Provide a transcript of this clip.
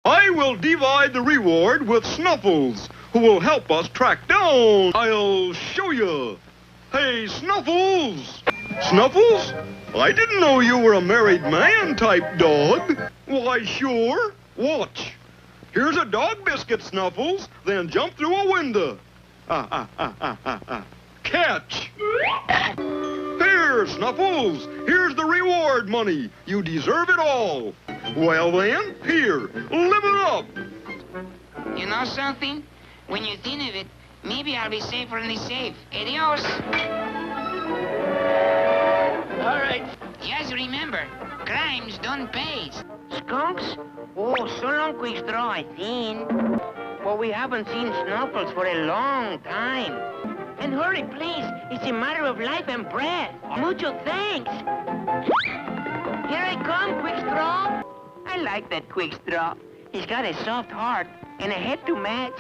I will divide the reward with Snuffles, who will help us track down. I'll show you. Hey, Snuffles! Snuffles? I didn't know you were a married man type dog. Why, sure. Watch. Here's a dog biscuit, Snuffles. Then jump through a window. Catch. Here, Snuffles. Here's the reward money. You deserve it all. Well then, here, live it up. You know something? When you think of it, maybe I'll be safer in the safe. Adios. All right. Just remember, crimes don't pay. Skunks? Oh, so long, Quick Straw, I think. But we haven't seen Snuffles for a long time. And hurry, please. It's a matter of life and breath. Mucho thanks. Here I come, Quick Straw. I like that Quick Straw. He's got a soft heart and a head to match.